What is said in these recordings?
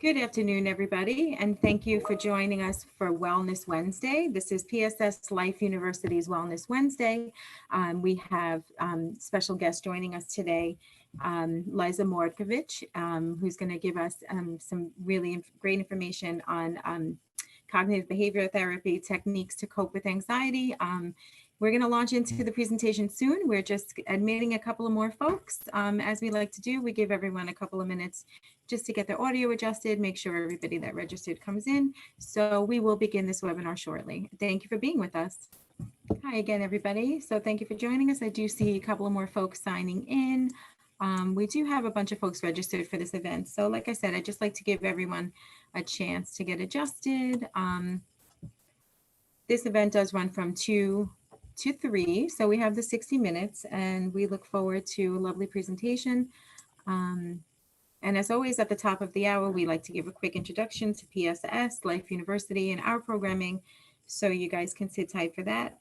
Good afternoon, everybody, and thank you for joining us for Wellness Wednesday. This is PSS Life University's Wellness Wednesday. We have special guest joining us today, Liza Mordkovich, who's going to give us some really great information on cognitive behavioral therapy techniques to cope with anxiety. We're going to launch into the presentation soon. We're just admitting a couple of more folks. As we like to do, we give everyone a couple of minutes just to get their audio adjusted, make sure everybody that registered comes in. So we will begin this webinar shortly. Thank you for being with us. Hi again, everybody. So thank you for joining us. I do see a couple of more folks signing in. We do have a bunch of folks registered for this event. So like I said, I'd just like to give everyone a chance to get adjusted. This event does run from 2 to 3. So we have the 60 minutes and we look forward to a lovely presentation. And as always, at the top of the hour, we like to give a quick introduction to PSS, Life University, and our programming. So you guys can sit tight for that.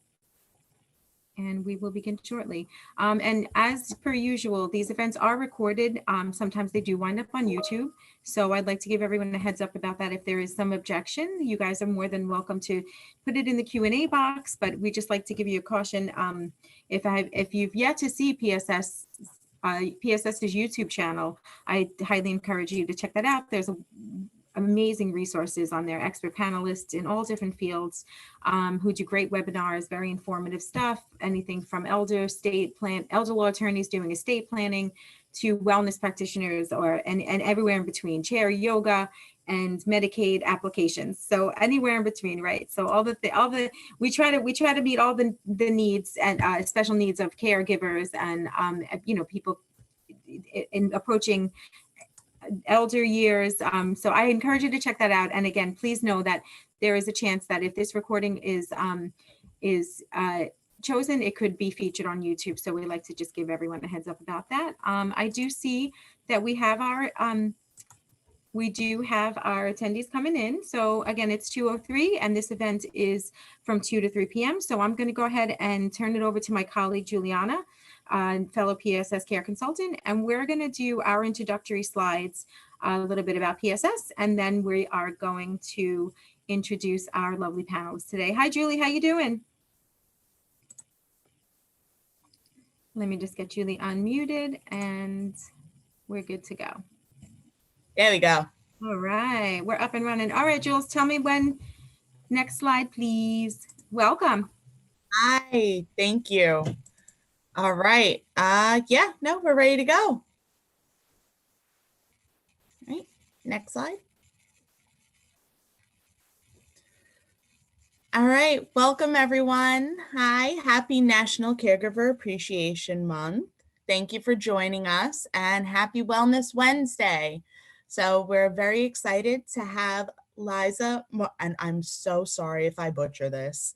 And we will begin shortly. And as per usual, these events are recorded. Sometimes they do wind up on YouTube. So I'd like to give everyone a heads up about that. If there is some objection, you guys are more than welcome to put it in the Q&A box, but we just like to give you a caution. If you've yet to see PSS's YouTube channel, I highly encourage you to check that out. There's amazing resources on there, expert panelists in all different fields who do great webinars, very informative stuff, anything from elder law attorneys doing estate planning to wellness practitioners and everywhere in between, chair yoga and Medicaid applications. So anywhere in between, right? So we try to meet all the needs and special needs of caregivers and people in approaching elder years. So I encourage you to check that out. And again, please know that there is a chance that if this recording is chosen, it could be featured on YouTube. So we like to just give everyone a heads up about that. I do see that we have our attendees coming in. So again, it's 2:03 and this event is from 2 to 3 p.m. So I'm going to go ahead and turn it over to my colleague, Juliana, fellow PSS care consultant, and we're going to do our introductory slides, a little bit about PSS, and then we are going to introduce our lovely panelists today. Hi, Julie, how you doing? Let me just get Julie unmuted and we're good to go. There we go. All right, we're up and running. All right, Jules, tell me when. Next slide, please. Welcome. Hi, thank you. All right. We're ready to go. All right, next slide. All right, welcome everyone. Hi, happy National Caregiver Appreciation Month. Thank you for joining us and happy Wellness Wednesday. So we're very excited to have Liza, and I'm so sorry if I butcher this,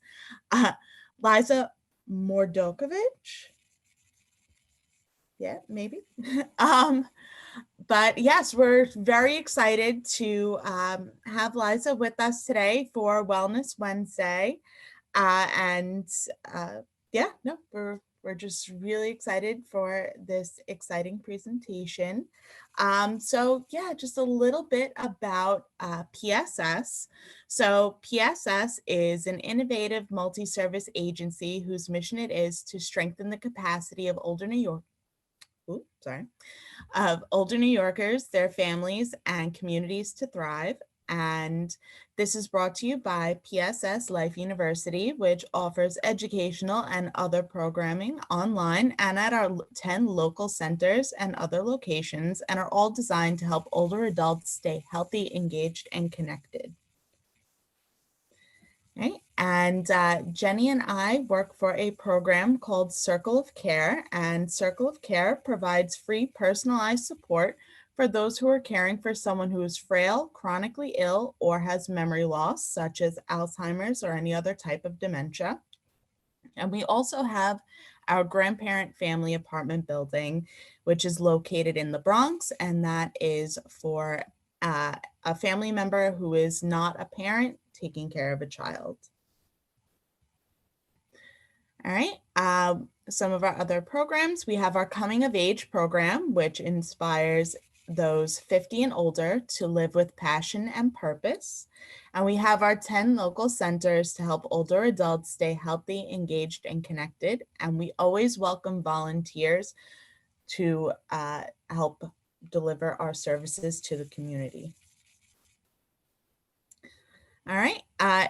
Liza Mordkovich. Yeah, maybe. But yes, we're very excited to have Liza with us today for Wellness Wednesday. We're just really excited for this exciting presentation. Just a little bit about PSS. So PSS is an innovative multi-service agency whose mission it is to strengthen the capacity of older New Yorkers, their families, and communities to thrive. And this is brought to you by PSS Life University, which offers educational and other programming online and at our 10 local centers and other locations, and are all designed to help older adults stay healthy, engaged, and connected. Right. And Jenny and I work for a program called Circle of Care, and Circle of Care provides free personalized support for those who are caring for someone who is frail, chronically ill, or has memory loss, such as Alzheimer's or any other type of dementia. And we also have our grandparent family apartment building, which is located in the Bronx, and that is for a family member who is not a parent taking care of a child. All right, some of our other programs, we have our Coming of Age program, which inspires those 50 and older to live with passion and purpose. And we have our 10 local centers to help older adults stay healthy, engaged, and connected. And we always welcome volunteers to help deliver our services to the community. All right,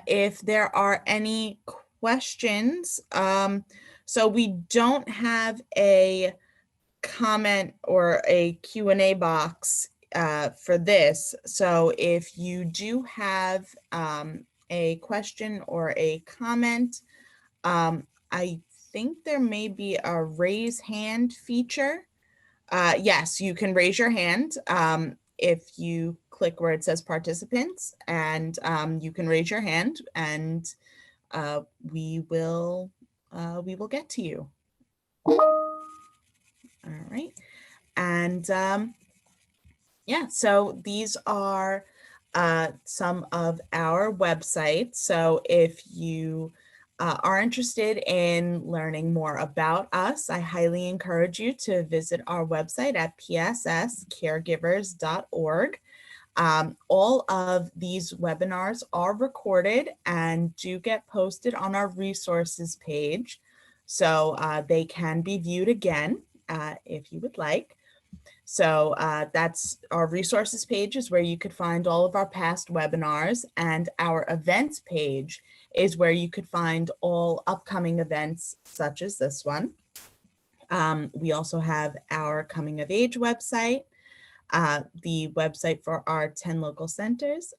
if there are any questions, so we don't have a comment or a Q&A box for this. So if you do have a question or a comment, I think there may be a raise hand feature. Yes, you can raise your hand if you click where it says participants, and you can raise your hand, and we will get to you. All right, and yeah, so these are some of our websites. So if you are interested in learning more about us, I highly encourage you to visit our website at psscaregivers.org. All of these webinars are recorded and do get posted on our resources page. So they can be viewed again if you would like. So that's our resources page is where you could find all of our past webinars, and our events page is where you could find all upcoming events such as this one. We also have our coming of age website, the website for our 10 local centers.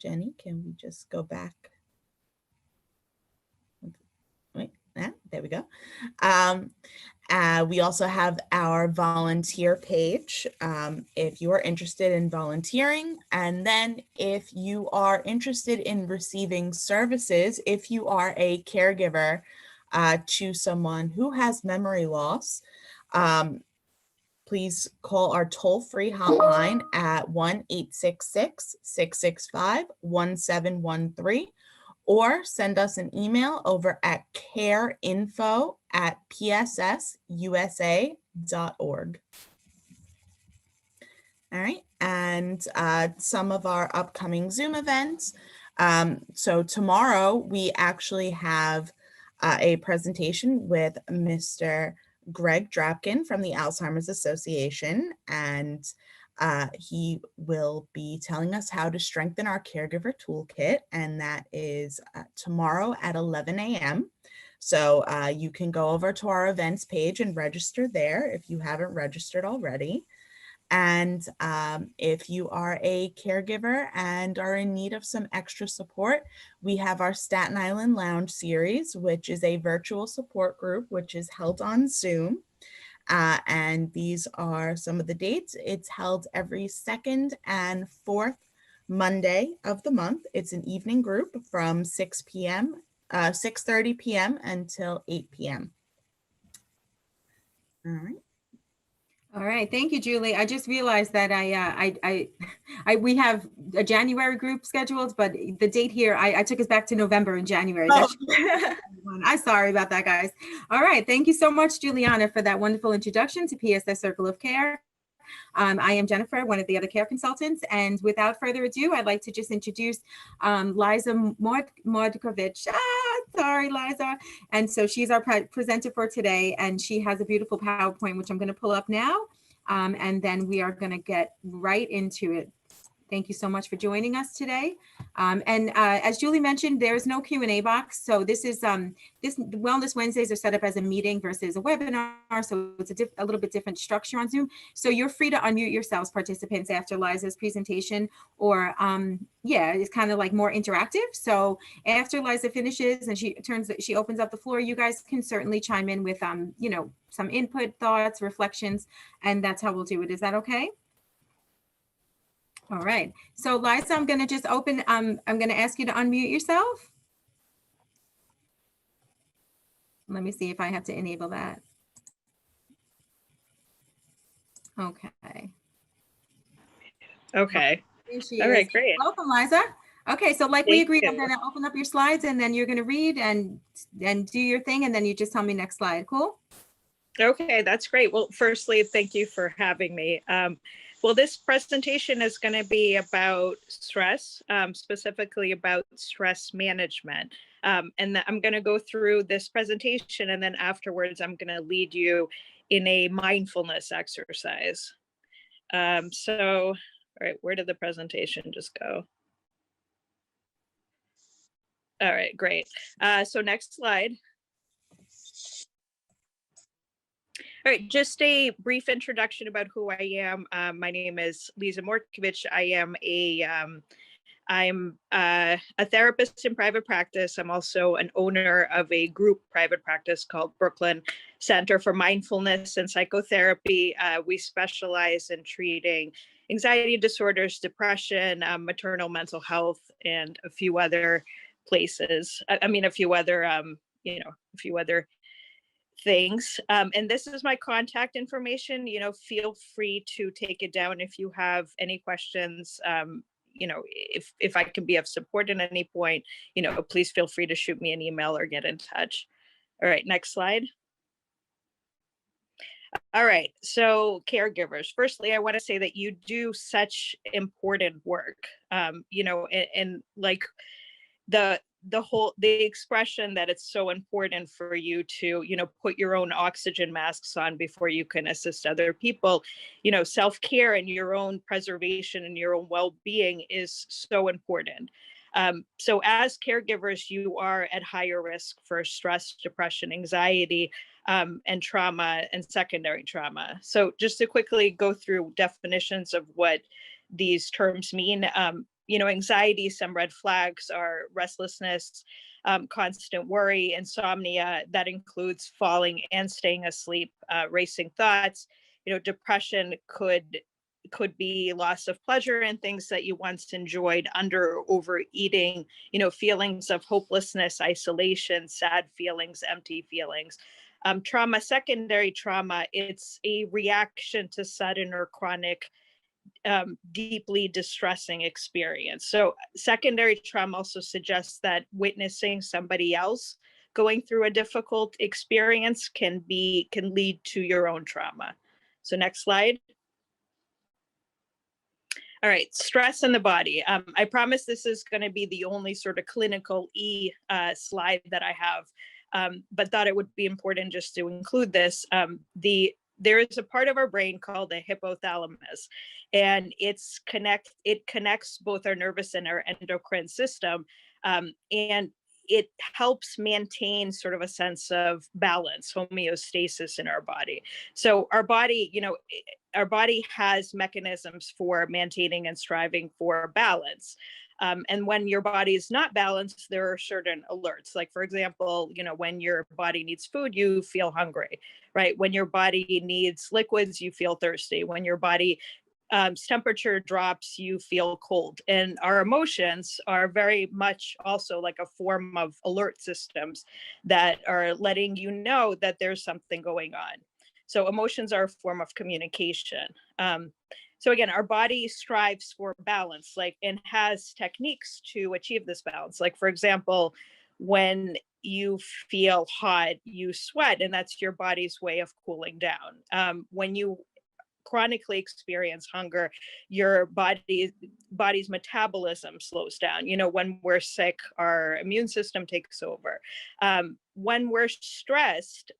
Jenny, can we just go back? Wait, there we go. We also have our volunteer page if you are interested in volunteering. And then if you are interested in receiving services, if you are a caregiver to someone who has memory loss, please call our toll-free hotline at 1-866-665-1713. Or send us an email over at careinfo@pssusa.org. All right, and some of our upcoming Zoom events. So tomorrow we actually have a presentation with Mr. Greg Dropkin from the Alzheimer's Association, and he will be telling us how to strengthen our caregiver toolkit, and that is tomorrow at 11 a.m. So you can go over to our events page and register there if you haven't registered already. And if you are a caregiver and are in need of some extra support, we have our Staten Island Lounge series, which is a virtual support group, which is held on Zoom. And these are some of the dates. It's held every second and fourth Monday of the month. It's an evening group from 6:30 p.m. until 8 p.m. All right. All right, thank you, Julie. I just realized that we have a January group scheduled, but the date here, I took us back to November and January. Oh. I'm sorry about that, guys. All right, thank you so much, Juliana, for that wonderful introduction to PSS Circle of Care. I am Jennifer, one of the other care consultants, and without further ado, I'd like to just introduce Liza Mordkovich. Sorry, Liza. And so she's our presenter for today, and she has a beautiful PowerPoint, which I'm going to pull up now, and then we are going to get right into it. Thank you so much for joining us today. And as Julie mentioned, there's no Q&A box. So this is this Wellness Wednesdays are set up as a meeting versus a webinar. So it's a little bit different structure on Zoom. So you're free to unmute yourselves, participants, after Liza's presentation, or yeah, it's kind of like more interactive. So after Liza finishes and she opens up the floor, you guys can certainly chime in with you know, some input, thoughts, reflections, and that's how we'll do it. Is that okay? All right, so Liza, I'm going to just open, I'm going to ask you to unmute yourself. Let me see if I have to enable that. Okay. Okay. All right, great. Welcome, Liza. Okay, so like we agreed, you. I'm going to open up your slides and then you're going to read and do your thing, and then you just tell me next slide. Cool? Okay, that's great. Well, firstly, thank you for having me. Well, this presentation is going to be about stress, specifically about stress management. And I'm going to go through this presentation, and then afterwards, I'm going to lead you in a mindfulness exercise. All right, where did the presentation just go? All right, great. So next slide. All right, just a brief introduction about who I am. My name is Lisa Morkovich. I'm a therapist in private practice. I'm also an owner of a group private practice called Brooklyn Center for Mindfulness and Psychotherapy. We specialize in treating anxiety disorders, depression, maternal mental health, and a few other places. A few other things. And this is my contact information. Feel free to take it down if you have any questions. If I can be of support at any point, please feel free to shoot me an email or get in touch. All right, next slide. All right, so caregivers. Firstly, I want to say that you do such important work. And like the expression that it's so important for you to put your own oxygen masks on before you can assist other people. Self-care and your own preservation and your own well-being is so important. So as caregivers, you are at higher risk for stress, depression, anxiety, and trauma and secondary trauma. So just to quickly go through definitions of what these terms mean. Anxiety, some red flags are restlessness, constant worry, insomnia. That includes falling and staying asleep, racing thoughts. Depression could be loss of pleasure in things that you once enjoyed, under overeating, feelings of hopelessness, isolation, sad feelings, empty feelings. Trauma, secondary trauma, it's a reaction to sudden or chronic deeply distressing experience. So secondary trauma also suggests that witnessing somebody else going through a difficult experience can lead to your own trauma. So next slide. All right, stress in the body. I promise this is going to be the only sort of clinical slide that I have, but thought it would be important just to include this. There is a part of our brain called the hypothalamus, and it connects both our nervous and our endocrine system, and it helps maintain sort of a sense of balance, homeostasis in our body. So our body, our body has mechanisms for maintaining and striving for balance. And when your body is not balanced, there are certain alerts. Like, for example, when your body needs food, you feel hungry, right? When your body needs liquids, you feel thirsty. When your body temperature drops, you feel cold. And our emotions are very much also like a form of alert systems that are letting you know that there's something going on. So emotions are a form of communication. So again, our body strives for balance, and has techniques to achieve this balance. Like, for example, when you feel hot, you sweat, and that's your body's way of cooling down. When you chronically experience hunger, your body's metabolism slows down. When we're sick, our immune system takes over. When we're stressed,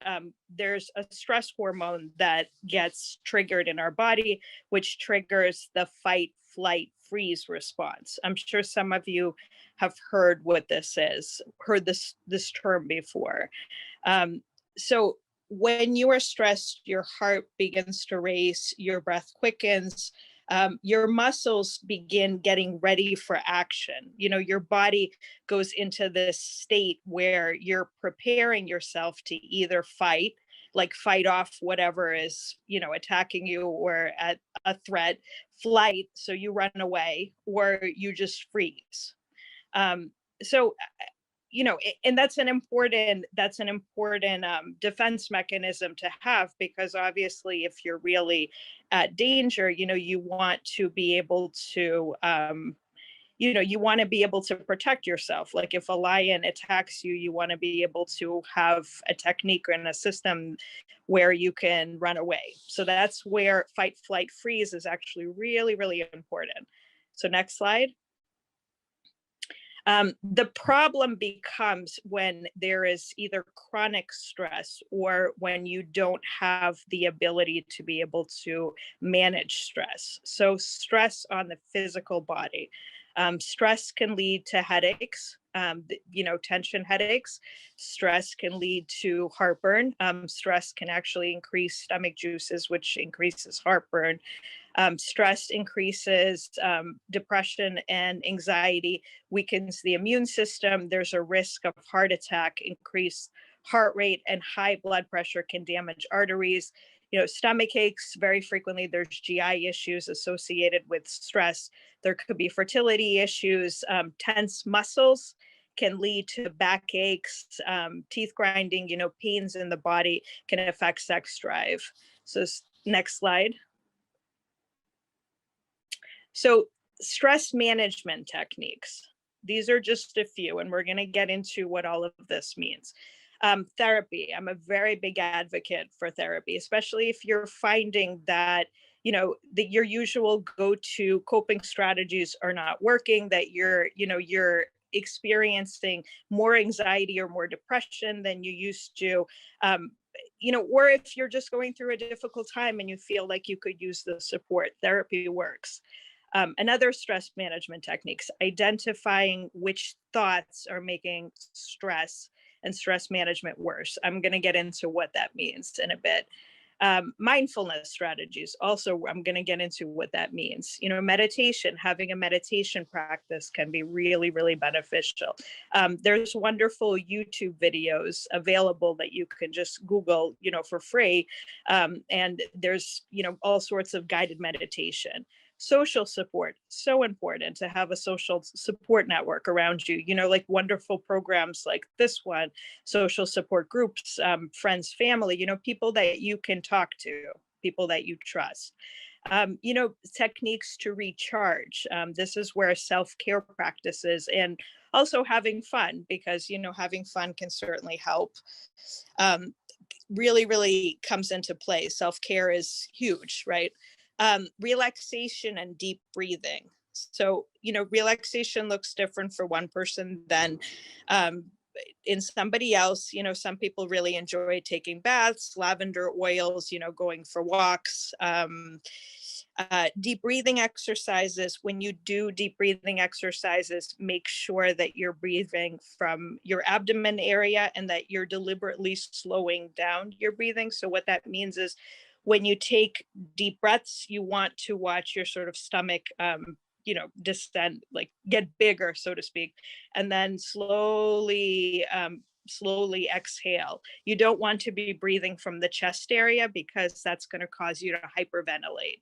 there's a stress hormone that gets triggered in our body, which triggers the fight, flight, freeze response. I'm sure some of you have heard what this is, heard this term before. So when you are stressed, your heart begins to race, your breath quickens, your muscles begin getting ready for action. Your body goes into this state where you're preparing yourself to either fight off whatever is, attacking you, or at a threat, flight, so you run away, or you just freeze. So and that's an important defense mechanism to have, because obviously if you're really at danger, you want to be able to you want to be able to protect yourself. Like if a lion attacks you, you want to be able to have a technique and a system where you can run away. So that's where fight, flight, freeze is actually really, really important. So next slide. The problem becomes when there is either chronic stress or when you don't have the ability to be able to manage stress. So stress on the physical body. Stress can lead to headaches, tension headaches. Stress can lead to heartburn. Stress can actually increase stomach juices, which increases heartburn. Stress increases depression and anxiety, weakens the immune system. There's a risk of heart attack, increased heart rate, and high blood pressure can damage arteries. Stomach aches, very frequently there's GI issues associated with stress. There could be fertility issues. Tense muscles can lead to back aches, teeth grinding, pains in the body can affect sex drive. So next slide. So stress management techniques, these are just a few, and we're going to get into what all of this means. Therapy, I'm a very big advocate for therapy, especially if you're finding that, that your usual go-to coping strategies are not working, that you're experiencing more anxiety or more depression than you used to. Or if you're just going through a difficult time and you feel like you could use the support, therapy works. Another stress management techniques, identifying which thoughts are making stress and stress management worse. I'm going to get into what that means in a bit. Mindfulness strategies, also, I'm going to get into what that means. Meditation, having a meditation practice can be really, really beneficial. There's wonderful YouTube videos available that you can just Google, for free. And there's, all sorts of guided meditation. Social support, so important to have a social support network around you, like wonderful programs like this one, social support groups, friends, family, people that you can talk to, people that you trust. Techniques to recharge. This is where self-care practices and also having fun, because, having fun can certainly help. Really, really comes into play. Self-care is huge, right? Relaxation and deep breathing. So, relaxation looks different for one person than in somebody else. Some people really enjoy taking baths, lavender oils, going for walks. Deep breathing exercises. When you do deep breathing exercises, make sure that you're breathing from your abdomen area and that you're deliberately slowing down your breathing. So what that means is when you take deep breaths, you want to watch your sort of stomach, descend, like get bigger, so to speak, and then slowly exhale. You don't want to be breathing from the chest area because that's going to cause you to hyperventilate.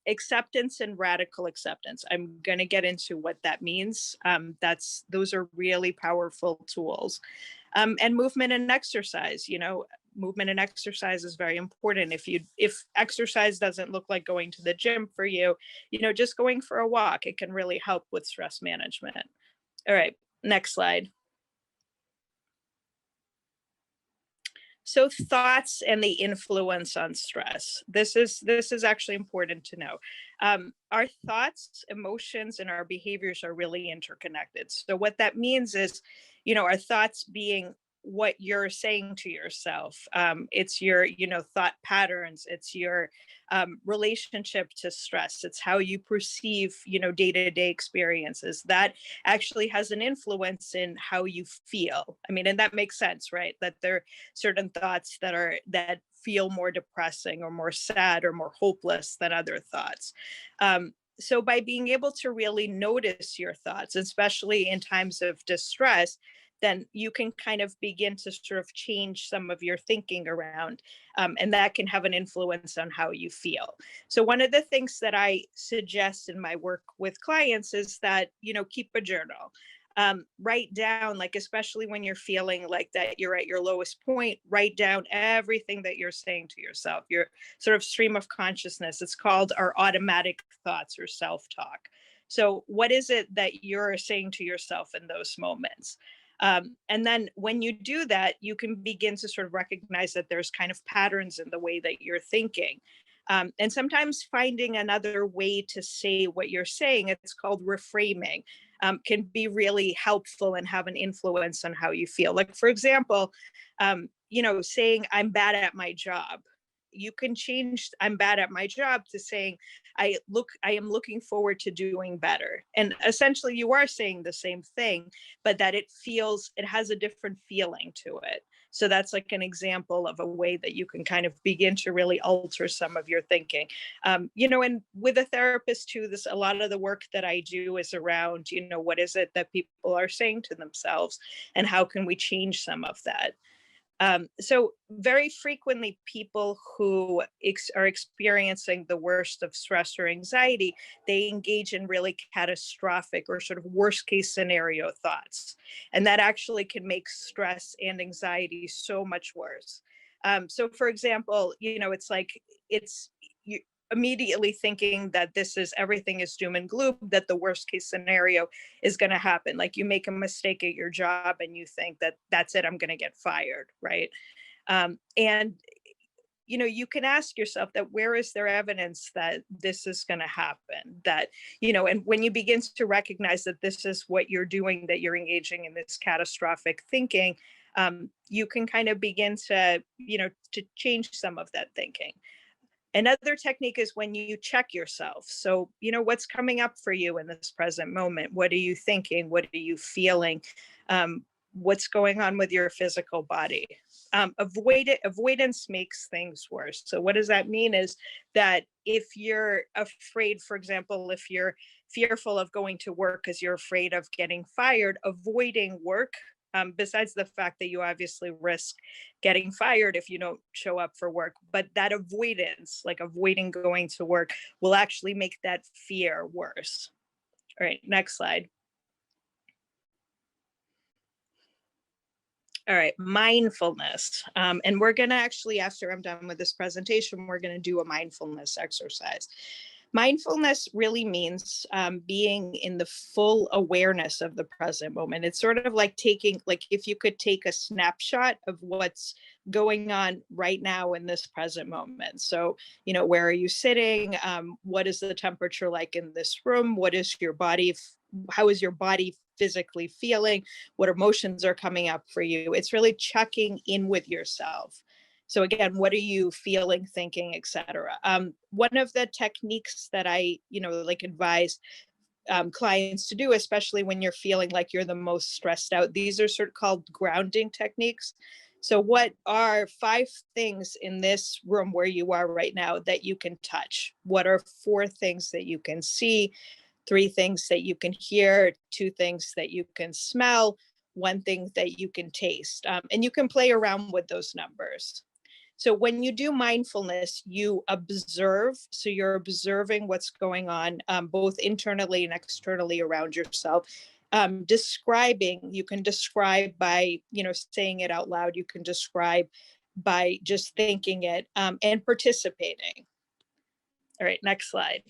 Acceptance and radical acceptance. I'm going to get into what that means. Those are really powerful tools. And movement and exercise. Movement and exercise is very important. If exercise doesn't look like going to the gym for you, just going for a walk, it can really help with stress management. All right, next slide. So thoughts and the influence on stress. This is actually important to know. Our thoughts, emotions, and our behaviors are really interconnected. So what that means is, our thoughts being what you're saying to yourself. It's your, thought patterns. It's your relationship to stress. It's how you perceive, day-to-day experiences. That actually has an influence in how you feel. I mean, and that makes sense, right? That there are certain thoughts that feel more depressing or more sad or more hopeless than other thoughts. So by being able to really notice your thoughts, especially in times of distress, then you can kind of begin to sort of change some of your thinking around, and that can have an influence on how you feel. So one of the things that I suggest in my work with clients is that, keep a journal. Write down, like, especially when you're feeling like that you're at your lowest point, write down everything that you're saying to yourself, your sort of stream of consciousness. It's called our automatic thoughts or self-talk. So what is it that you're saying to yourself in those moments? And then when you do that, you can begin to sort of recognize that there's kind of patterns in the way that you're thinking. And sometimes finding another way to say what you're saying, it's called reframing, can be really helpful and have an influence on how you feel. Like, for example, saying I'm bad at my job. You can change I'm bad at my job to saying I am looking forward to doing better. And essentially you are saying the same thing, but that it has a different feeling to it. So that's like an example of a way that you can kind of begin to really alter some of your thinking. And with a therapist too, a lot of the work that I do is around, what is it that people are saying to themselves and how can we change some of that? So very frequently people who are experiencing the worst of stress or anxiety, they engage in really catastrophic or sort of worst case scenario thoughts. And that actually can make stress and anxiety so much worse. So for example, it's like, you immediately thinking that everything is doom and gloom, that the worst case scenario is going to happen. Like you make a mistake at your job and you think that that's it, I'm going to get fired, right? And you can ask yourself that where is there evidence that this is going to happen? That, and when you begin to recognize that this is what you're doing, that you're engaging in this catastrophic thinking, you can kind of begin to change some of that thinking. Another technique is when you check yourself. So, what's coming up for you in this present moment? What are you thinking? What are you feeling? What's going on with your physical body? Avoidance makes things worse. So what does that mean is that if you're afraid, for example, if you're fearful of going to work because you're afraid of getting fired, avoiding work, besides the fact that you obviously risk getting fired if you don't show up for work, but that avoidance, like avoiding going to work, will actually make that fear worse. All right, next slide. All right, mindfulness. And we're going to actually, after I'm done with this presentation, we're going to do a mindfulness exercise. Mindfulness really means being in the full awareness of the present moment. It's sort of like if you could take a snapshot of what's going on right now in this present moment. So, where are you sitting? What is the temperature like in this room? How is your body physically feeling? What emotions are coming up for you? It's really checking in with yourself. So again, what are you feeling, thinking, etc. One of the techniques that I, advise clients to do, especially when you're feeling like you're the most stressed out, these are sort of called grounding techniques. So what are 5 things in this room where you are right now that you can touch? What are 4 things that you can see? 3 things that you can hear? 2 things that you can smell? 1 thing that you can taste? And you can play around with those numbers. So when you do mindfulness, you observe. So you're observing what's going on, both internally and externally around yourself. You can describe by, saying it out loud. You can describe by just thinking it, and participating. All right, next slide.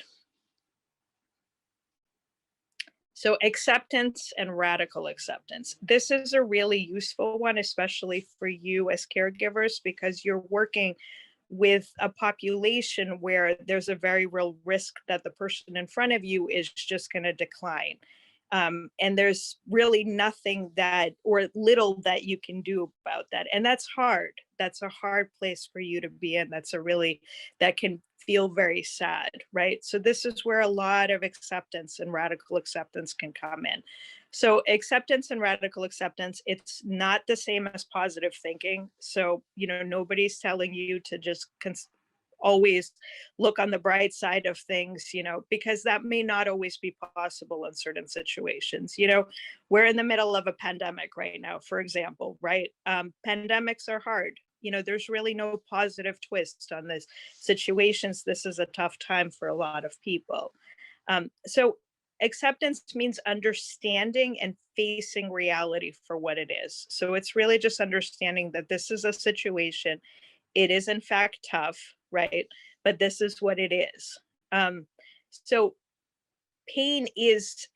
So acceptance and radical acceptance. This is a really useful one, especially for you as caregivers, because you're working with a population where there's a very real risk that the person in front of you is just going to decline. And there's really nothing or little that you can do about that. And that's hard. That's a hard place for you to be in. That can feel very sad, right? So this is where a lot of acceptance and radical acceptance can come in. So acceptance and radical acceptance, it's not the same as positive thinking. So, nobody's telling you to just always look on the bright side of things, because that may not always be possible in certain situations. We're in the middle of a pandemic right now, for example, right? Pandemics are hard. There's really no positive twist on this situations. This is a tough time for a lot of people. So acceptance means understanding and facing reality for what it is. So it's really just understanding that this is a situation. It is in fact tough, right? But this is what it is. So pain is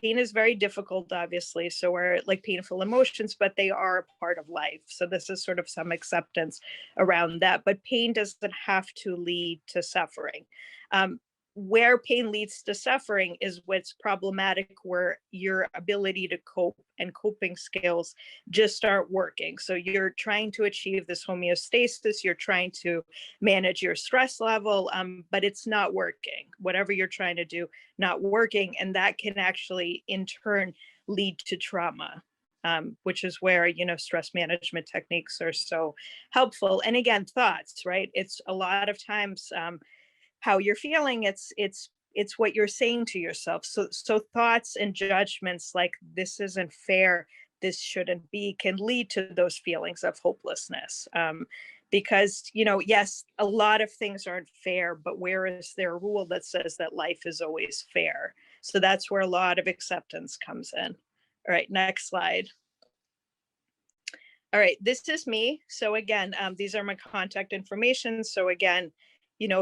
pain is very difficult, obviously. So we're like painful emotions, but they are a part of life. So this is sort of some acceptance around that. But pain doesn't have to lead to suffering. Where pain leads to suffering is what's problematic, where your ability to cope and coping skills just aren't working. So you're trying to achieve this homeostasis, you're trying to manage your stress level, but it's not working. Whatever you're trying to do, not working. And that can actually, in turn, lead to trauma. Which is where, stress management techniques are so helpful. And again, thoughts, right? It's a lot of times, how you're feeling, it's what you're saying to yourself. So thoughts and judgments like this isn't fair, this shouldn't be, can lead to those feelings of hopelessness. Because yes, a lot of things aren't fair, but where is there a rule that says that life is always fair? So that's where a lot of acceptance comes in. All right, next slide. All right, this is me. So again, these are my contact information. So again,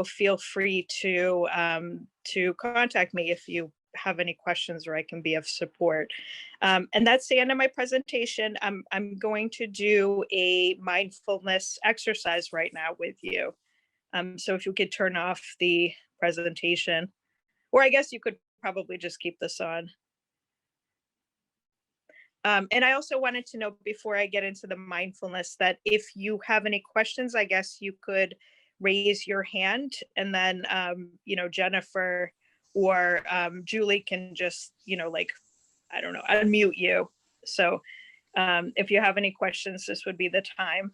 feel free to contact me if you have any questions or I can be of support. And that's the end of my presentation. I'm going to do a mindfulness exercise right now with you. So if you could turn off the presentation, or I guess you could probably just keep this on. And I also wanted to know before I get into the mindfulness that if you have any questions, I guess you could raise your hand, and then Jennifer or Julie can just I don't know, unmute you. So if you have any questions, this would be the time.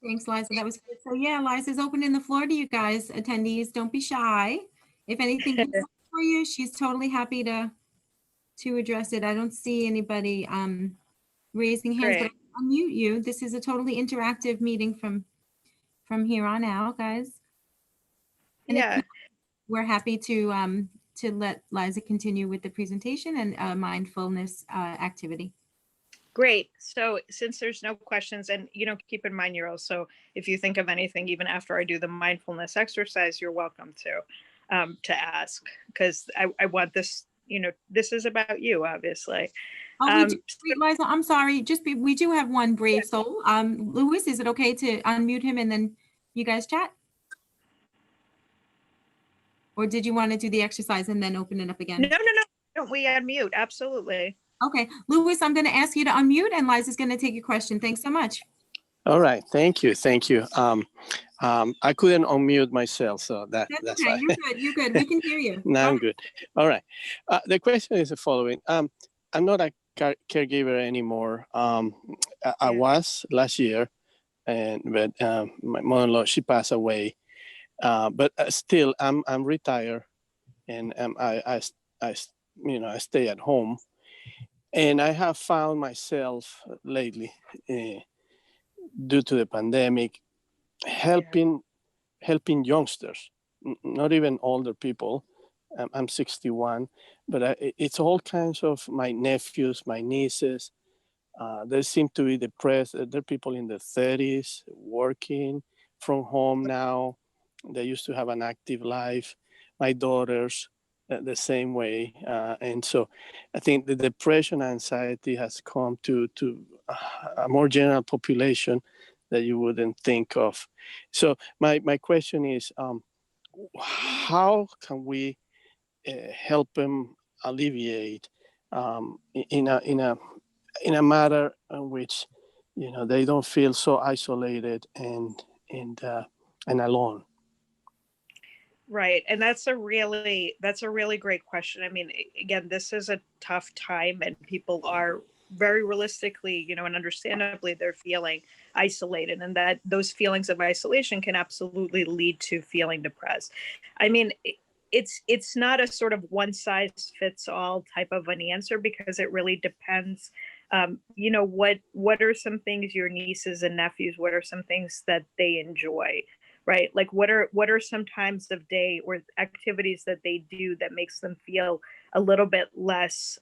Thanks, Liza. That was good. So yeah, Liza's opening the floor to you guys, attendees. Don't be shy. If anything comes up for you, she's totally happy to address it. I don't see anybody raising hands, but I'll unmute you. This is a totally interactive meeting from here on out, guys. And yeah, we're happy to let Liza continue with the presentation and mindfulness activity. Great. So since there's no questions, and keep in mind, you're also, if you think of anything, even after I do the mindfulness exercise, you're welcome to ask, because I want this, this is about you, obviously. Oh, Liza, I'm sorry. We do have one brave soul. Louis, is it okay to unmute him and then you guys chat? Or did you want to do the exercise and then open it up again? No. Don't we unmute? Absolutely. Okay. Louis, I'm going to ask you to unmute and Liza's going to take your question. Thanks so much. All right. Thank you. I couldn't unmute myself, so that's okay. fine. You're good. We can hear you. No, I'm good. All right. The question is the following. I'm not a caregiver anymore. I was last year, but my mother-in-law, she passed away. But still, I'm retired, and I stay at home. And I have found myself lately, due to the pandemic, helping youngsters, not even older people. I'm 61, but it's all kinds of my nephews, my nieces. They seem to be depressed. They're people in their 30s working from home now. They used to have an active life. My daughters, the same way. And so I think the depression, anxiety has come to a more general population that you wouldn't think of. So my question is, how can we help them alleviate in a matter in which they don't feel so isolated and alone? Right. And that's a really great question. I mean, again, this is a tough time and people are very realistically, and understandably, they're feeling isolated, and that those feelings of isolation can absolutely lead to feeling depressed. I mean, it's not a sort of one size fits all type of an answer, because it really depends. What are some things your nieces and nephews, what are some things that they enjoy? Right? Like what are some times of day or activities that they do that makes them feel a little bit less,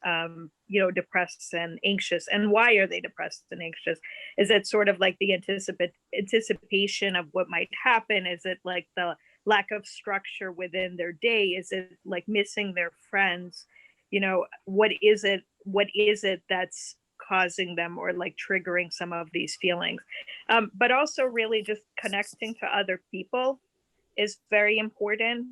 depressed and anxious? And why are they depressed and anxious? Is it sort of like the anticipation of what might happen? Is it like the lack of structure within their day? Is it like missing their friends? You know, what is it that's causing them or like triggering some of these feelings? But also really just connecting to other people is very important.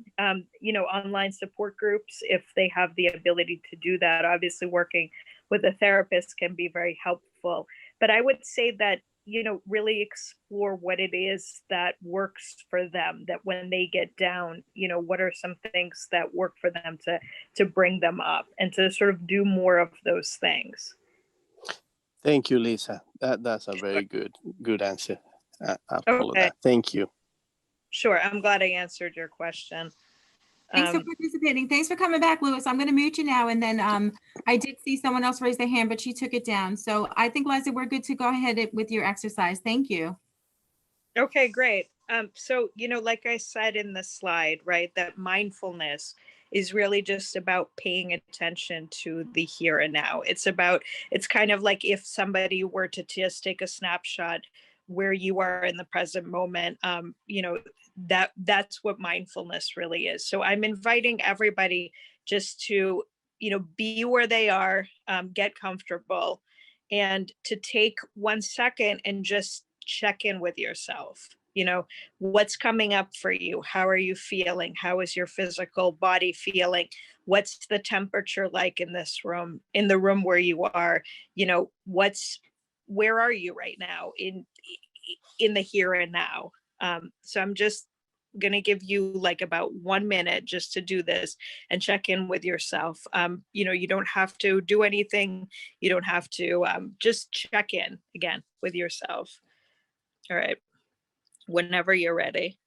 You know, online support groups, if they have the ability to do that, obviously working with a therapist can be very helpful. But I would say that, you know, really explore what it is that works for them, that when they get down, you know, what are some things that work for them to bring them up, and to sort of do more of those things. Thank you, Lisa. That's a very good answer. I follow Okay, that. Thank you. sure. I'm glad I answered your question. Thanks for participating. Thanks for coming back, Louis. I'm going to mute you now. And then I did see someone else raise their hand, but she took it down. So I think, Liza, we're good to go ahead with your exercise. Thank you. Okay, great. So, you know, like I said in the slide, right, that mindfulness is really just about paying attention to the here and now. It's kind of like if somebody were to just take a snapshot where you are in the present moment, you know, that's what mindfulness really is. So I'm inviting everybody just to, you know, be where they are, get comfortable, and to take 1 second and just check in with yourself. You know, what's coming up for you? How are you feeling? How is your physical body feeling? What's the temperature like in this room, in the room where you are? You know, where are you right now in the here and now? So I'm just going to give you like about 1 minute just to do this and check in with yourself. You know, you don't have to do anything. You don't have to just check in again with yourself. All right. Whenever you're ready.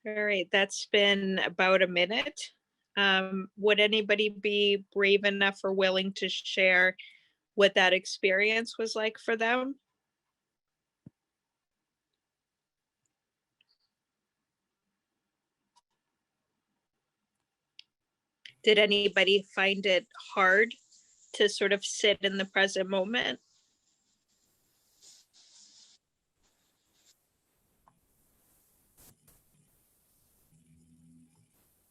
All right, that's been about a minute. Would anybody be brave enough or willing to share what that experience was like for them? Did anybody find it hard to sort of sit in the present moment?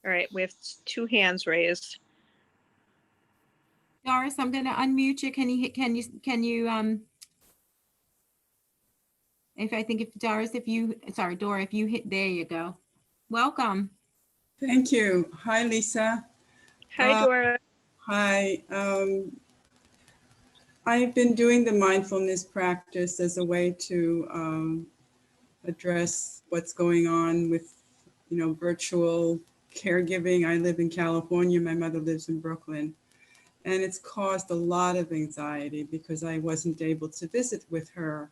All right, we have 2 hands raised. Doris, I'm going to unmute you. Can you if Doris, Dora, if you hit, there you go. Welcome. Thank you. Hi, Lisa. Hi, Dora. Hi. I've been doing the mindfulness practice as a way to address what's going on with, you know, virtual caregiving. I live in California. My mother lives in Brooklyn. And it's caused a lot of anxiety because I wasn't able to visit with her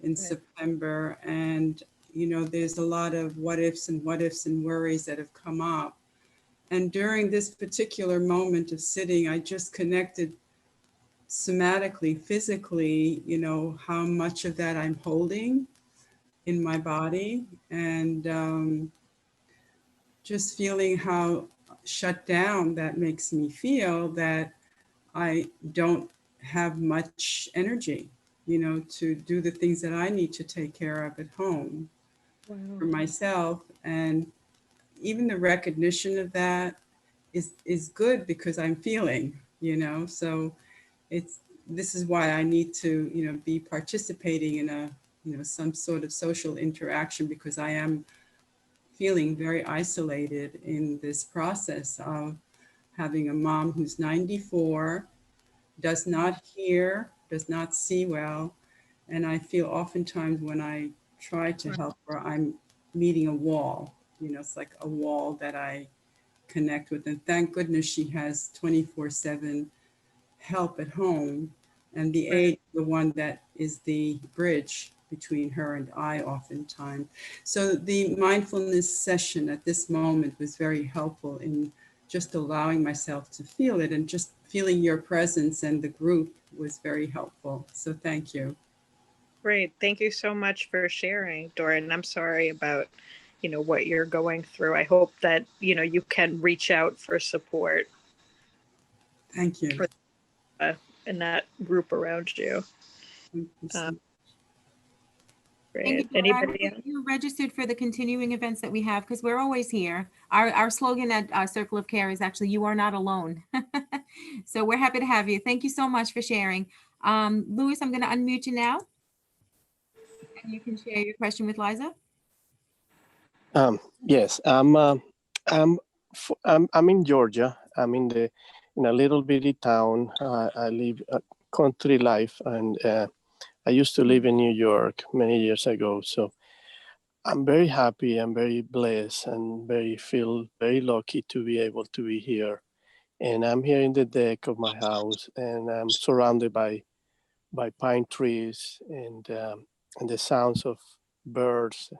in September. And, you know, there's a lot of what ifs and worries that have come up. And during this particular moment of sitting, I just connected somatically, physically, you know, how much of that I'm holding in my body, and just feeling how shut down that makes me feel, that I don't have much energy. to do the things that I need to take care of at home for myself. And even the recognition of that is good because I'm feeling, so this is why I need to, be participating in some sort of social interaction, because I am feeling very isolated in this process of having a mom who's 94, does not hear, does not see well. And I feel oftentimes when I try to help her, I'm meeting a wall. It's like a wall that I connect with. And thank goodness she has 24/7 help at home. And the aide, the one that is the bridge between her and I oftentimes. So the mindfulness session at this moment was very helpful in just allowing myself to feel it, and just feeling your presence and the group was very helpful. So thank you. Great. Thank you so much for sharing, Dora. And I'm sorry about, what you're going through. I hope that, you can reach out for support. Thank you. For, in that group around you. Thank you so much. Great. Thank you, Dora. Anybody else? You're registered for the continuing events that we have, because we're always here. Our slogan at Circle of Care is actually, "You are not alone." So we're happy to have you. Thank you so much for sharing. Louis, I'm going to unmute you now, and you can share your question with Liza. Yes, I'm in Georgia. I'm in a little bitty town. I live a country life, and I used to live in New York many years ago. So I'm very happy. I'm very blessed, and feel very lucky to be able to be here. And I'm here in the deck of my house, and I'm surrounded by pine trees and the sounds of birds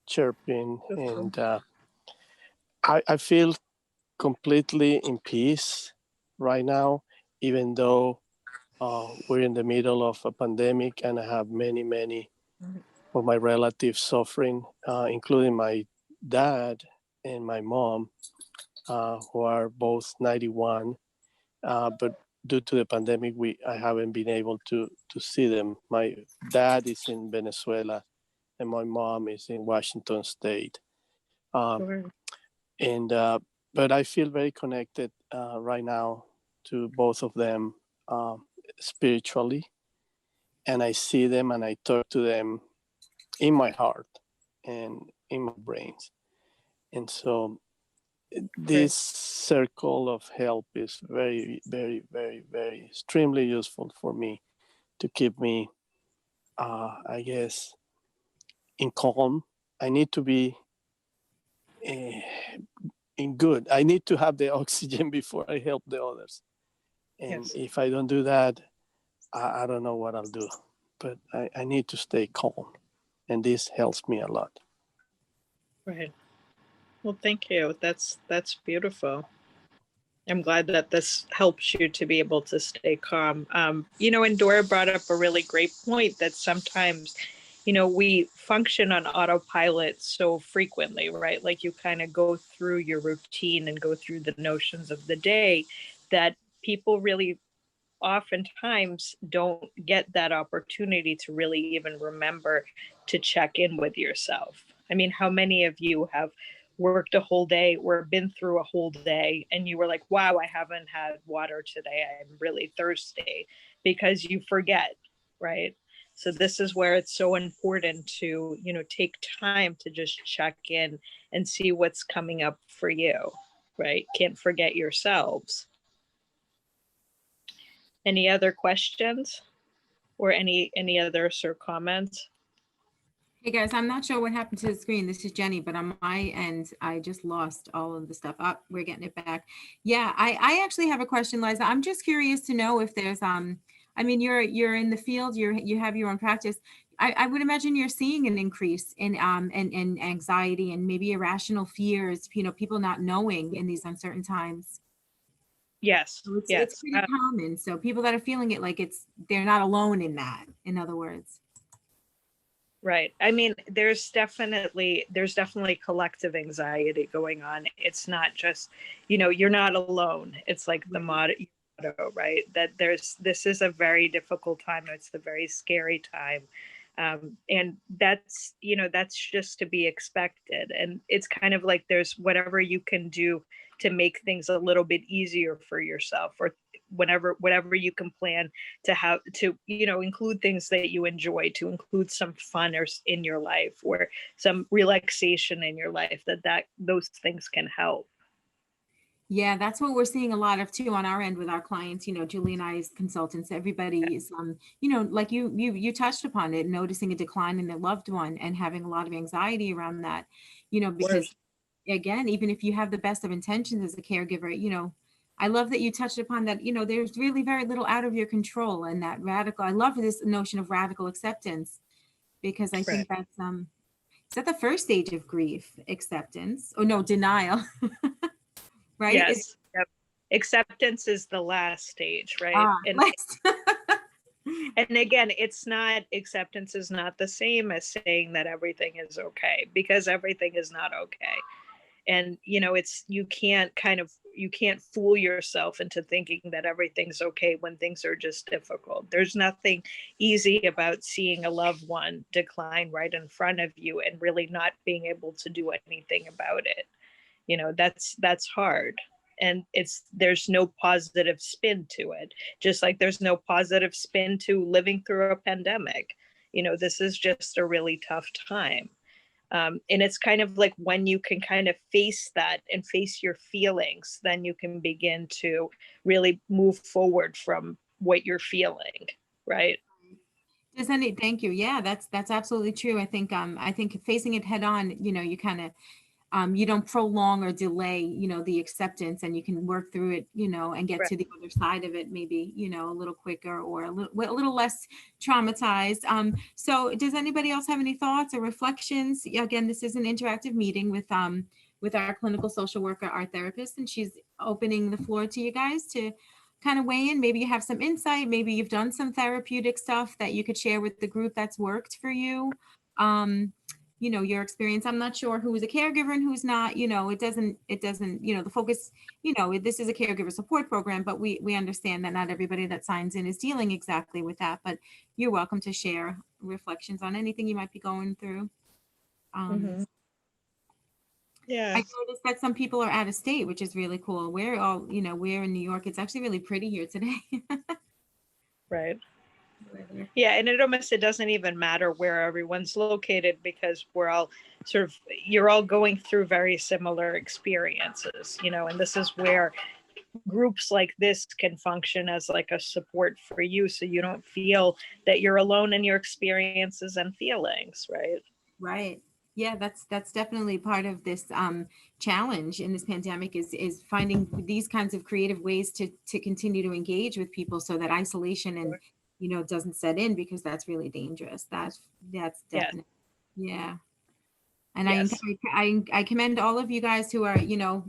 chirping, and I feel completely in peace right now, even though we're in the middle of a pandemic, and I have many of my relatives suffering, including my dad and my mom, who are both 91. But due to the pandemic, I haven't been able to see them. My dad is in Venezuela, and my mom is in Washington State. And but I feel very connected right now to both of them spiritually, and I see them and I talk to them in my heart and in my brains. And so this circle of help is very, very, very, very extremely useful for me to keep me, I guess, in calm. I need to be in good. I need to have the oxygen before I help the others. And if I don't do that, I don't know what I'll do. But I need to stay calm. And this helps me a lot. Right. Well, thank you. That's beautiful. I'm glad that this helps you to be able to stay calm. And Dora brought up a really great point that sometimes, we function on autopilot so frequently, right? Like you kind of go through your routine and go through the notions of the day, that people really oftentimes don't get that opportunity to really even remember to check in with yourself. I mean, how many of you have worked a whole day or been through a whole day and you were like, wow, I haven't had water today, I'm really thirsty, because you forget, right? So this is where it's so important to, take time to just check in and see what's coming up for you, right? Can't forget yourselves. Any other questions or any other comments? Hey guys, I'm not sure what happened to the screen. This is Jenny, but on my end, I just lost all of the stuff. We're getting it back. Yeah, I actually have a question, Liza. I'm just curious to know if there's I mean, you're in the field, you have your own practice. I would imagine you're seeing an increase in anxiety and maybe irrational fears, people not knowing in these uncertain times. Yes. So it's pretty common. So people that are feeling it, like they're not alone in that, in other words. Right. I mean, there's definitely collective anxiety going on. It's not just, you're not alone. It's like the motto, right? That this is a very difficult time. It's a very scary time. And that's, that's just to be expected. And it's kind of like there's whatever you can do to make things a little bit easier for yourself, or whatever you can plan to have to, include things that you enjoy, to include some fun in your life, or some relaxation in your life, that those things can help. Yeah, that's what we're seeing a lot of too on our end with our clients. Julie and I as consultants, everybody is, like you touched upon it, noticing a decline in their loved one and having a lot of anxiety around that, because again, even if you have the best of intentions as a caregiver, I love that you touched upon that, there's really very little out of your control, and that I love this notion of radical acceptance, because I think that's, is that the first stage of grief, acceptance? Oh no, denial. Right? Yes. Yep. Acceptance is the last stage, right? And again, acceptance is not the same as saying that everything is okay, because everything is not okay. And, you can't fool yourself into thinking that everything's okay when things are just difficult. There's nothing easy about seeing a loved one decline right in front of you and really not being able to do anything about it. That's hard. And there's no positive spin to it, just like there's no positive spin to living through a pandemic. This is just a really tough time. And it's kind of like when you can kind of face that and face your feelings, then you can begin to really move forward from what you're feeling, right? Thank you. Yeah, that's absolutely true. I think facing it head on, you kind of, you don't prolong or delay, the acceptance, and you can work through it, and get to the other side of it, maybe, a little quicker, or a little less traumatized. So does anybody else have any thoughts or reflections? Again, this is an interactive meeting with our clinical social worker, our therapist, and she's opening the floor to you guys to kind of weigh in. Maybe you have some insight, maybe you've done some therapeutic stuff that you could share with the group that's worked for you. Your experience. I'm not sure who is a caregiver and who's not. It doesn't, the focus, this is a caregiver support program, but we understand that not everybody that signs in is dealing exactly with that, but you're welcome to share reflections on anything you might be going through. Yeah. I noticed that some people are out of state, which is really cool. We're in New York. It's actually really pretty here today. Right. Yeah, and it doesn't even matter where everyone's located, because you're all going through very similar experiences, and this is where groups like this can function as like a support for you, so you don't feel that you're alone in your experiences and feelings, right? Right. Yeah, that's definitely part of this challenge in this pandemic is finding these kinds of creative ways to continue to engage with people, so that isolation and doesn't set in, because that's really dangerous. That's definitely, yeah. And yes. I commend all of you guys who are,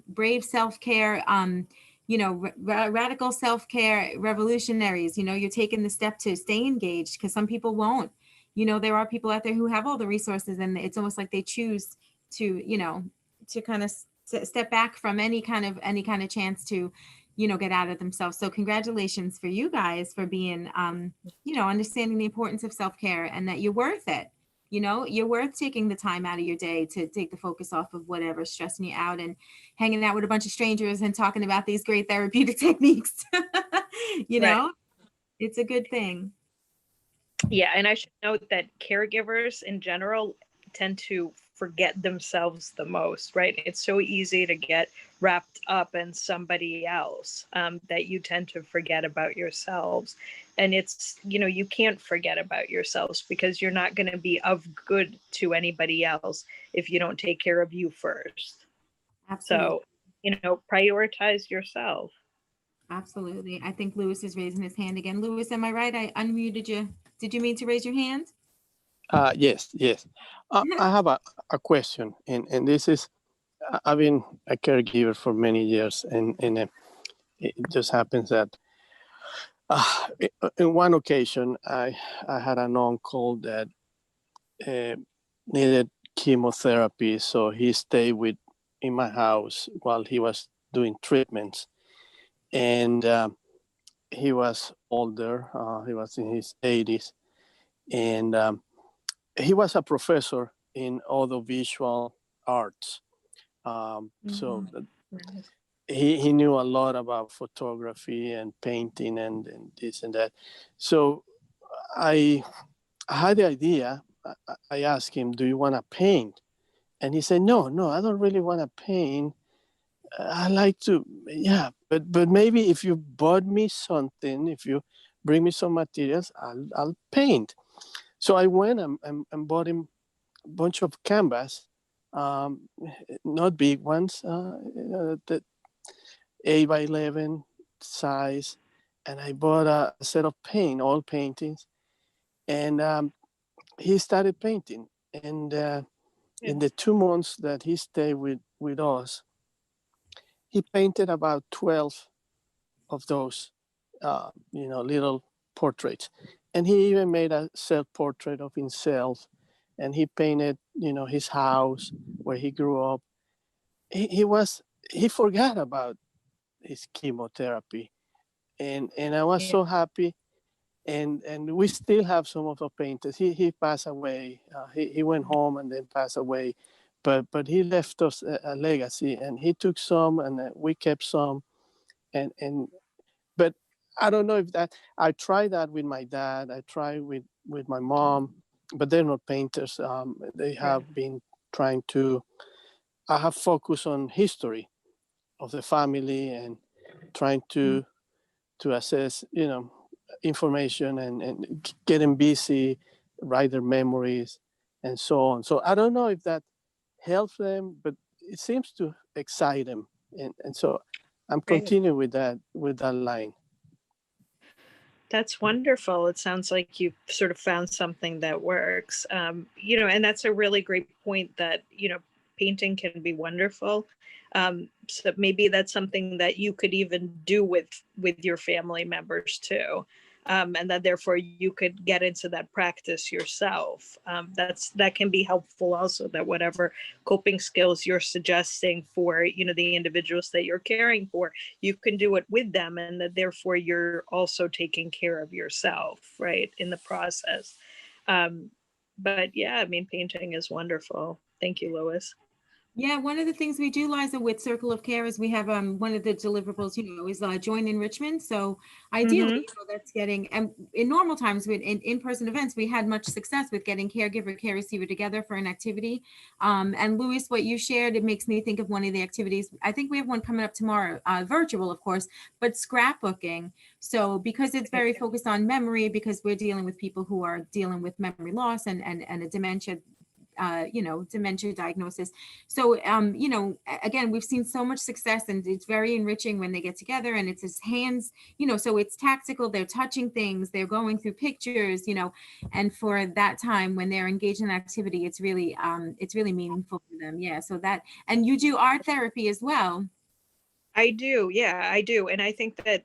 brave self-care, radical self-care revolutionaries. You're taking the step to stay engaged, because some people won't. There are people out there who have all the resources, and it's almost like they choose to, to kind of step back from any kind of chance to, get out of themselves. So congratulations for you guys for being, understanding the importance of self-care, and that you're worth it. You're worth taking the time out of your day to take the focus off of whatever's stressing you out, and hanging out with a bunch of strangers and talking about these great therapeutic techniques. It's a good thing. Yeah, and I should note that caregivers in general tend to forget themselves the most, right? It's so easy to get wrapped up in somebody else, that you tend to forget about yourselves. And it's, you can't forget about yourselves, because you're not going to be of good to anybody else if you don't take care of you first. Absolutely. So, prioritize yourself. Absolutely. I think Lewis is raising his hand again. Lewis, am I right? I unmuted you. Did you mean to raise your hand? Yes. I have a question, and this is, I've been a caregiver for many years, and it just happens that in one occasion, I had an uncle that needed chemotherapy, so he stayed in my house while he was doing treatments, and he was older. He was in his 80s, and he was a professor in audiovisual arts. So he knew a lot about photography and painting and this and that. So I had the idea. I asked him, "Do you want to paint?" And he said, "No, I don't really want to paint. I like to, yeah, but maybe if you bought me something, if you bring me some materials, I'll paint." So I went and bought him a bunch of canvas, um, not big ones, the 8 by 11 size, and I bought a set of paint, all paintings, and he started painting. And in the 2 months that he stayed with us, he painted about 12 of those, little portraits. And he even made a self-portrait of himself. And he painted, his house where he grew up. He forgot about his chemotherapy, and I was so happy. And we still have some of the painters. He passed away. He went home and then passed away, but he left us a legacy. And he took some, and we kept some, and but I don't know if that. I tried that with my dad. I tried with my mom, but they're not painters. They have been trying to. I have focused on history of the family and trying to assess, information and getting busy, write their memories, and so on. So I don't know if that helps them, but it seems to excite them, and so I'm continuing with that line. That's wonderful. It sounds like you've sort of found something that works. And that's a really great point that, painting can be wonderful. So maybe that's something that you could even do with your family members too. And that therefore you could get into that practice yourself. That can be helpful also, that whatever coping skills you're suggesting for, the individuals that you're caring for, you can do it with them, and that therefore you're also taking care of yourself, right, in the process. But yeah, I mean, painting is wonderful. Thank you, Lois. Yeah, one of the things we do, Liza, with Circle of Care is we have one of the deliverables, is join enrichment. So ideally, that's getting, and in normal times with in-person events, we had much success with getting caregiver, care receiver together for an activity. And Louis, what you shared, it makes me think of one of the activities. I think we have one coming up tomorrow, virtual, of course, but scrapbooking. So because it's very focused on memory, because we're dealing with people who are dealing with memory loss and a dementia dementia diagnosis. So, again, we've seen so much success, and it's very enriching when they get together, and it's his hands, so it's tactical. They're touching things, they're going through pictures, and for that time when they're engaged in activity, it's really meaningful for them. Yeah. So that, and you do art therapy as well. I do. Yeah, I do. And I think that,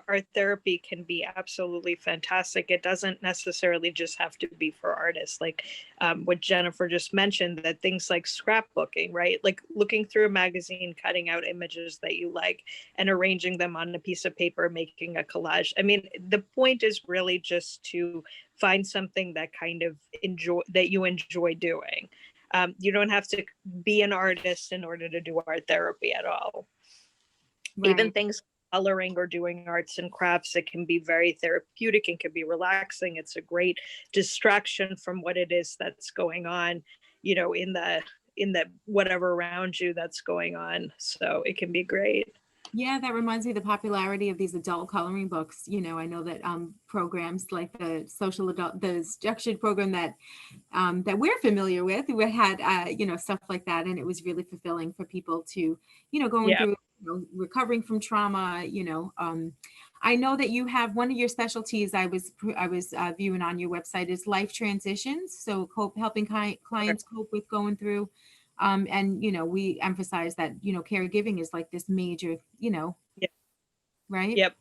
art therapy can be absolutely fantastic. It doesn't necessarily just have to be for artists. Like what Jennifer just mentioned, that things like scrapbooking, right? Like looking through a magazine, cutting out images that you like and arranging them on a piece of paper, making a collage. I mean, the point is really just to find something that you enjoy doing. You don't have to be an artist in order to do art therapy at all. Right. Even things coloring or doing arts and crafts, it can be very therapeutic and can be relaxing. It's a great distraction from what it is that's going on, in the whatever around you that's going on. So it can be great. Yeah, that reminds me of the popularity of these adult coloring books. I know that programs like the the structured program that we're familiar with, we had stuff like that, and it was really fulfilling for people to going through recovering from trauma. I know that you have one of your specialties. I was viewing on your website is life transitions, so helping clients cope with going through. And we emphasize that caregiving is like this major, right? Yep.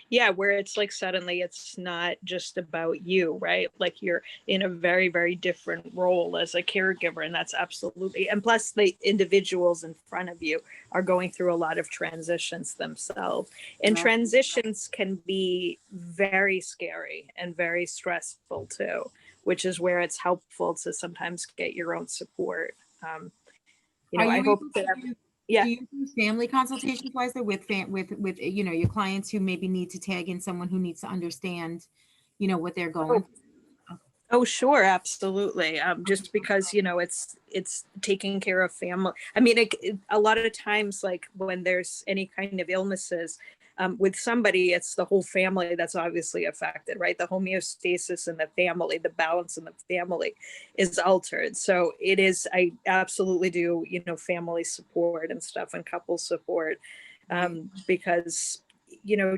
Yeah, where it's like suddenly it's not just about you, right? Like you're in a very, very different role as a caregiver, and that's absolutely, and plus the individuals in front of you are going through a lot of transitions themselves. And Right. transitions can be very scary and very stressful too, which is where it's helpful to sometimes get your own support. You Are know, I you hope able that, to yeah. do you do family consultations, Liza, with you know, your clients who maybe need to tag in someone who needs to understand, you know, what they're going through? Oh, sure, absolutely. Just because, you know, it's taking care of family. I mean, a lot of times, like when there's any kind of illnesses, with somebody, it's the whole family that's obviously affected, right? The homeostasis in the family, the balance in the family is altered. So it is, I absolutely do, you know, family support and stuff and couple support, because, you know,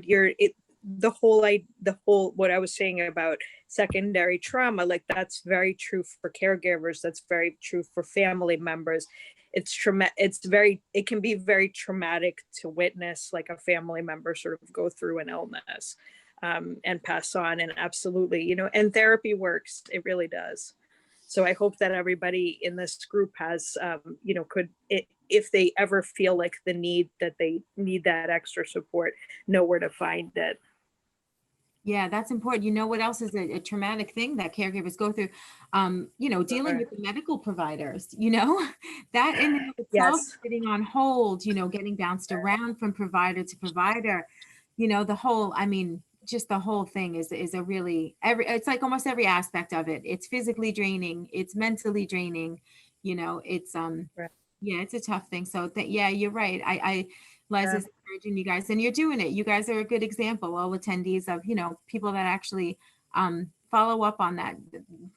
the whole, what I was saying about secondary trauma, like that's very true for caregivers, that's very true for family members. It can be very traumatic to witness like a family member sort of go through an illness, and pass on. And absolutely, you know, and therapy works, it really does. So I hope that everybody in this group has, you know, if they ever feel like the need that they need that extra support, know where to find it. Yeah, that's important. You know what else is a traumatic thing that caregivers go through? You know, dealing Sure. with the medical providers, you know, that in and of itself, Yes. sitting on hold, you know, getting bounced around from provider to provider, you know, the whole, I mean, just the whole thing is a really it's like almost every aspect of it. It's physically draining, it's mentally draining, you know, it's Right. yeah, it's a tough thing. So that, yeah, you're right. Yeah. Liza's encouraging you guys, and you're doing it. You guys are a good example, all attendees of, you know, people that actually follow up on that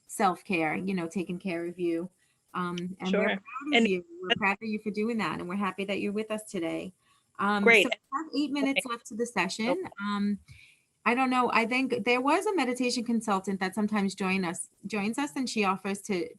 self-care, you know, taking care of you. And we're Sure. proud of And you. We're proud of you for doing that, and we're happy that you're with us today. So great. we have 8 minutes left to the session. I don't know. I think there was a meditation consultant that sometimes joins us, and she offers to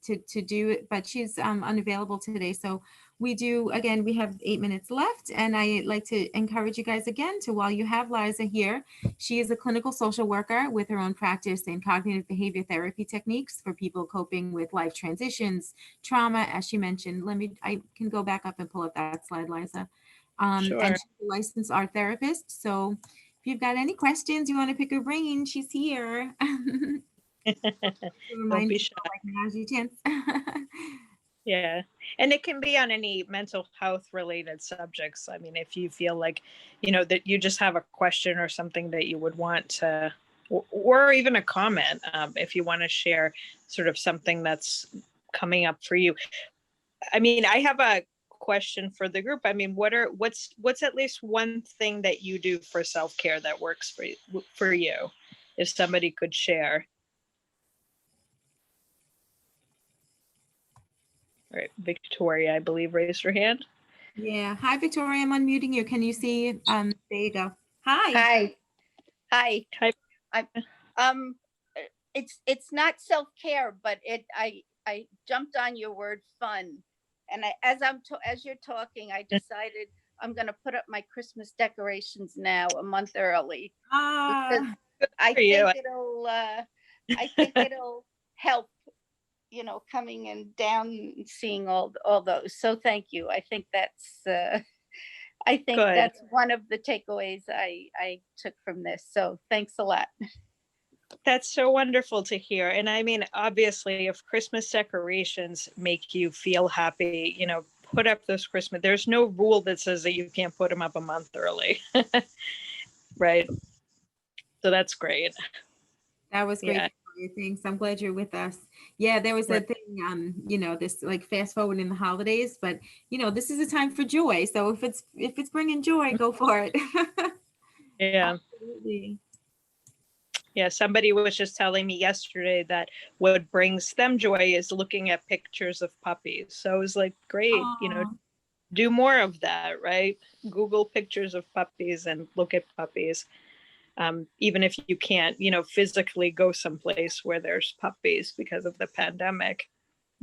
do it, but she's unavailable today. So we do, again, we have 8 minutes left, and I like to encourage you guys again to, while you have Liza here, she is a clinical social worker with her own practice in cognitive behavior therapy techniques for people coping with life transitions, trauma, as she mentioned. I can go back up and pull up that slide, Liza. Sure. And she's a licensed art therapist. So if you've got any questions, you want to pick her brain, she's here. Don't Remind be you, shy. like, now's your chance. Yeah. And it can be on any mental health related subjects. I mean, if you feel like, you know, that you just have a question or something that you would want to, or even a comment, if you want to share sort of something that's coming up for you. I mean, I have a question for the group. I mean, what's at least one thing that you do for self-care that works for you, if somebody could share? All right, Victoria, I believe, raised her hand. Yeah. Hi, Victoria. I'm unmuting you. Can you see? There you go. Hi. Hi. Hi. Hi. I, um, it's not self-care, but I jumped on your word fun, and as you're talking, I decided I'm going to put up my Christmas decorations now a month early because I for you. think it'll help, you know, coming and down and seeing all those. So thank you. I think Good. that's one of the takeaways I took from this. So thanks a lot. That's so wonderful to hear. And I mean, obviously, if Christmas decorations make you feel happy, you know, put up those Christmas. There's no rule that says that you can't put them up a month early. Right. So that's great. That was great. Yeah. Victoria. Thanks. I'm glad you're with us. Yeah, there was a Right. thing, you know, this like fast forward in the holidays, but you know, this is a time for joy. So if it's bringing joy, go for it. Yeah. Absolutely. Yeah. Somebody was just telling me yesterday that what brings them joy is looking at pictures of puppies. So it was like, great, you know, Aw. do more of that, right? Google pictures of puppies and look at puppies. Even if you can't, you know, physically go someplace where there's puppies because of the pandemic.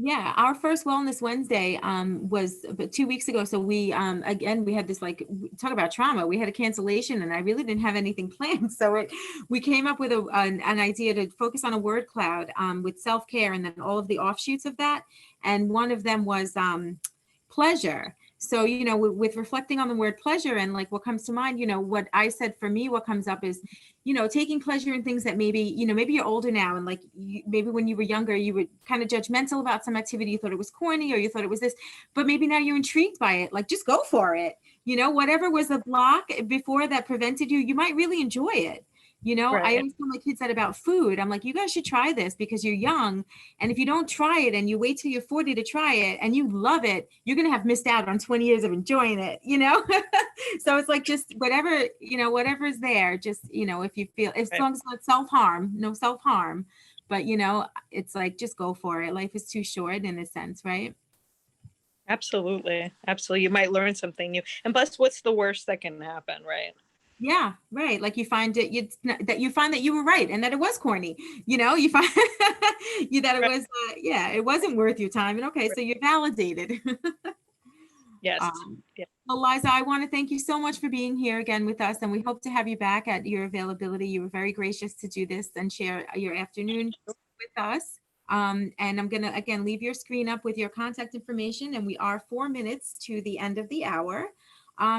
Yeah, our first Wellness Wednesday was about 2 weeks ago. So we again we had this like talk about trauma. We had a cancellation, and I really didn't have anything planned. So we came up with an idea to focus on a word cloud with self-care, and then all of the offshoots of that. And one of them was pleasure. So, with reflecting on the word pleasure and like what comes to mind, what I said for me, what comes up is, taking pleasure in things that maybe you're older now. And like, maybe when you were younger, you were kind of judgmental about some activity. You thought it was corny or you thought it was this, but maybe now you're intrigued by it. Like, just go for it. Whatever was a block before that prevented you, you might really enjoy it. I Right. always tell my kids that about food. I'm like, you guys should try this because you're young. And if you don't try it and you wait till you're 40 to try it and you love it, you're going to have missed out on 20 years of enjoying it, So it's like, just whatever's there, just, if you feel, as long as it's not self-harm, no self-harm, but it's like, just go for it. Life is too short in a sense, right? Absolutely. Absolutely. You might learn something new. And plus, what's the worst that can happen, right? Yeah, right. Like you find that you were right and that it was corny. You find that it was it wasn't worth your time. And okay, so you're validated. Yes. Yeah. Well, Liza, I want to thank you so much for being here again with us, and we hope to have you back at your availability. You were very gracious to do this and share your afternoon with us. And I'm going to, again, leave your screen up with your contact information, and we are 4 minutes to the end of the hour.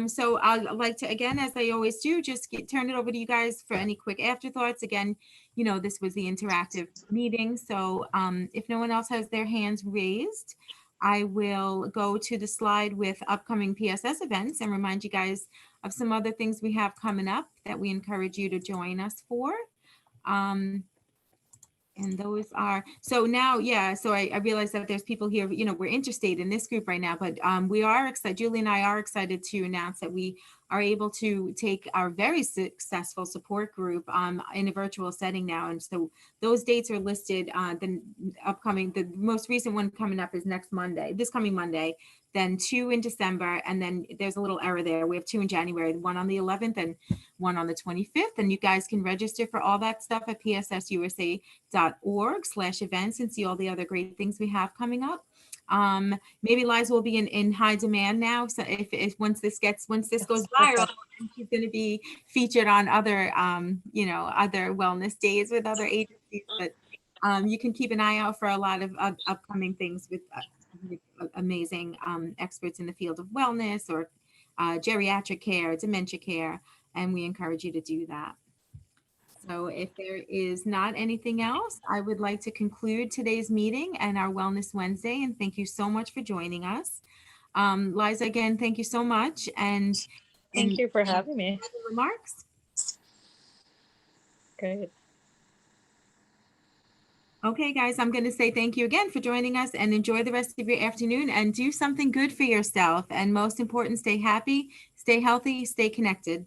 So I'd like to, again, as I always do, just turn it over to you guys for any quick afterthoughts. Again, this was the interactive meeting. So if no one else has their hands raised, I will go to the slide with upcoming PSS events and remind you guys of some other things we have coming up that we encourage you to join us for. And those are, so now, so I realize that there's people here, we're interstate in this group right now, but we are excited, Julie and I are excited to announce that we are able to take our very successful support group in a virtual setting now. And so those dates are listed, the most recent one coming up is this coming Monday, then 2 in December, and then there's a little error there. We have 2 in January, one on the 11th and one on the 25th. And you guys can register for all that stuff at pssusa.org/events and see all the other great things we have coming up. Maybe Liza will be in high demand now. So if once this goes viral, she's going to be featured on other, other wellness days with other agencies. But you can keep an eye out for a lot of upcoming things with amazing experts in the field of wellness or geriatric care, dementia care, and we encourage you to do that. So if there is not anything else, I would like to conclude today's meeting and our Wellness Wednesday, and thank you so much for joining us. Liza, again, thank you so much. And Thank you for having me. Remarks? Great. Okay, guys, I'm going to say thank you again for joining us and enjoy the rest of your afternoon and do something good for yourself. And most important, stay happy, stay healthy, stay connected.